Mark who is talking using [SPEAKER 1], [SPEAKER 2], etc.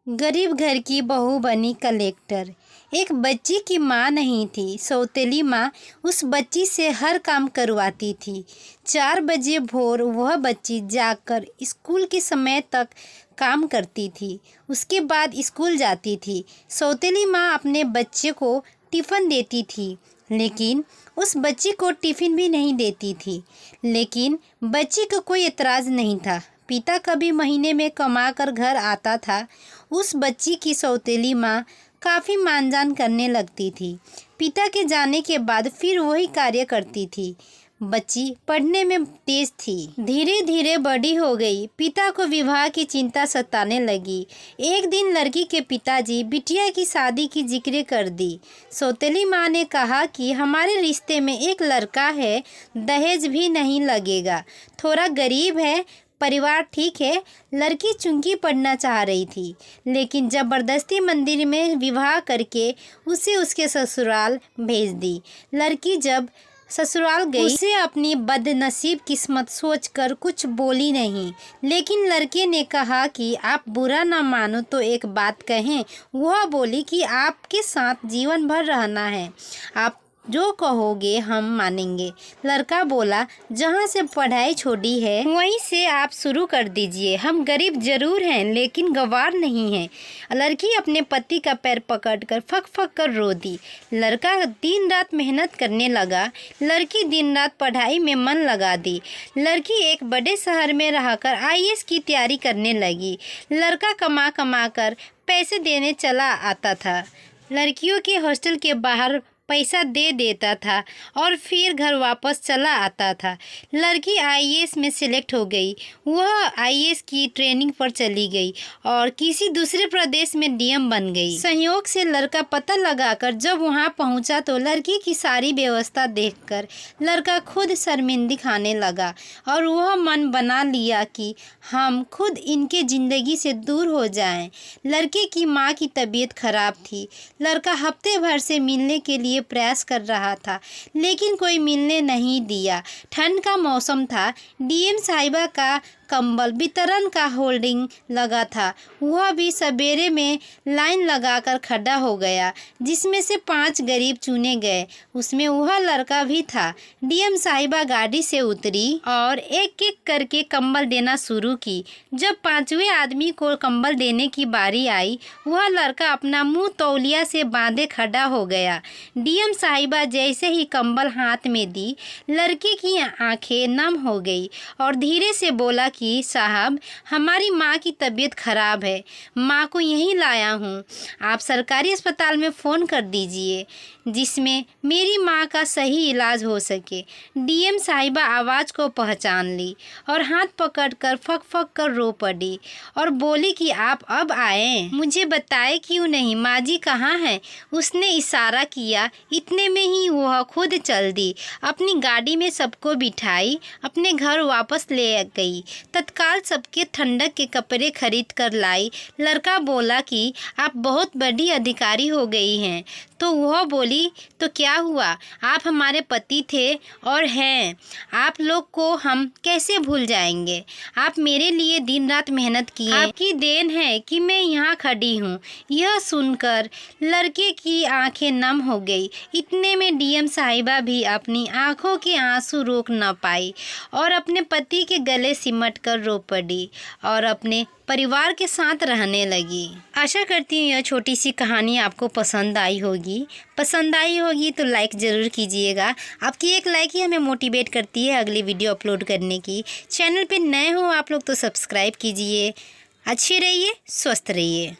[SPEAKER 1] गरीब घर की बहू बनी कलेक्टर। एक बच्ची की माँ नहीं थी। सौतेली माँ उस बच्ची से हर काम करवाती थी। 4 बजे भोर वह बच्ची जागकर स्कूल के समय तक काम करती थी। उसके बाद स्कूल जाती थी। सौतेली माँ अपने बच्चे को टिफ़िन देती थी, लेकिन उस बच्ची को टिफ़िन भी नहीं देती थी। लेकिन बच्ची को कोई एतराज़ नहीं था। पिता कभी महीने में कमा कर घर आता था। उस बच्ची की सौतेली माँ काफ़ी मानजान करने लगती थी। पिता के जाने के बाद फिर वही कार्य करती थी। बच्ची पढ़ने में तेज थी। धीरे धीरे बड़ी हो गई। पिता को विवाह की चिंता सताने लगी। एक दिन लड़की के पिताजी बिटिया की शादी की जिक्र कर दी। सौतेली माँ ने कहा कि हमारे रिश्ते में एक लड़का है, दहेज भी नहीं लगेगा, थोड़ा गरीब है, परिवार ठीक है। लड़की चूंकि पढ़ना चाह रही थी, लेकिन ज़बरदस्ती मंदिर में विवाह करके उसे उसके ससुराल भेज दी। लड़की जब ससुराल गई, उसे अपनी बदनसीब किस्मत सोचकर कुछ बोली नहीं। लेकिन लड़के ने कहा कि आप बुरा ना मानो तो एक बात कहें। वह बोली कि आपके साथ जीवन भर रहना है, आप जो कहोगे हम मानेंगे। लड़का बोला, जहाँ से पढ़ाई छोड़ी है वहीं से आप शुरू कर दीजिए। हम गरीब जरूर हैं, लेकिन गंवार नहीं हैं। लड़की अपने पति का पैर पकड़कर फक फक कर रो दी। लड़का दिन रात मेहनत करने लगा। लड़की दिन रात पढ़ाई में मन लगा दी। लड़की एक बड़े शहर में रहकर IAS की तैयारी करने लगी। लड़का कमा कमा कर पैसे देने चला आता था। लड़कियों के हॉस्टल के बाहर पैसा दे देता था और फिर घर वापस चला आता था। लड़की IAS में सिलेक्ट हो गई। वह IAS की ट्रेनिंग पर चली गई और किसी दूसरे प्रदेश में DM बन गई। संयोग से लड़का पता लगाकर जब वहां पहुंचा तो लड़की की सारी व्यवस्था देखकर लड़का खुद शर्मिंदगी खाने लगा और वह मन बना लिया कि हम खुद इनके ज़िंदगी से दूर हो जाएं। लड़के की माँ की तबीयत खराब थी। लड़का हफ्ते भर से मिलने के लिए प्रयास कर रहा था, लेकिन कोई मिलने नहीं दिया। ठंड का मौसम था। DM साहिबा का कंबल वितरण का होल्डिंग लगा था। वह भी सवेरे में लाइन लगाकर खड़ा हो गया, जिसमें से 5 गरीब चुने गए। उसमें वह लड़का भी था। DM साहिबा गाड़ी से उतरी और एक एक करके कंबल देना शुरू की। जब 5वें आदमी को कंबल देने की बारी आई, वह लड़का अपना मुंह तौलिया से बांधे खड़ा हो गया। DM साहिबा जैसे ही कंबल हाथ में दी, लड़के की आंखें नम हो गई और धीरे से बोला कि साहब, हमारी माँ की तबीयत खराब है, माँ को यहीं लाया हूँ। आप सरकारी अस्पताल में फ़ोन कर दीजिए जिसमें मेरी माँ का सही इलाज हो सके। DM साहिबा आवाज़ को पहचान ली और हाथ पकड़कर फक फक कर रो पड़ी और बोली कि आप अब आए, मुझे बताए क्यों नहीं, माँ जी कहाँ हैं? उसने इशारा किया। इतने में ही वह खुद चल दी। अपनी गाड़ी में सबको बिठाई, अपने घर वापस ले गई। तत्काल सबके ठंडक के कपड़े खरीद कर लाई। लड़का बोला कि आप बहुत बड़ी अधिकारी हो गई हैं। तो वह बोली, तो क्या हुआ, आप हमारे पति थे और हैं। आप लोग को हम कैसे भूल जाएंगे? आप मेरे लिए दिन रात मेहनत किए, आपकी देन है कि मैं यहाँ खड़ी हूँ। यह सुनकर लड़के की आंखें नम हो गई। इतने में DM साहिबा भी अपनी आंखों के आंसू रोक न पाई और अपने पति के गले सिमट कर रो पड़ी और अपने परिवार के साथ रहने लगी। आशा करती हूँ यह छोटी सी कहानी आपको पसंद आई होगी। पसंद आई होगी तो लाइक ज़रूर कीजिएगा। आपकी एक लाइक ही हमें मोटिवेट करती है अगली वीडियो अपलोड करने की। चैनल पे नए हो आप लोग तो सब्सक्राइब कीजिए। अच्छे रहिए, स्वस्थ रहिए।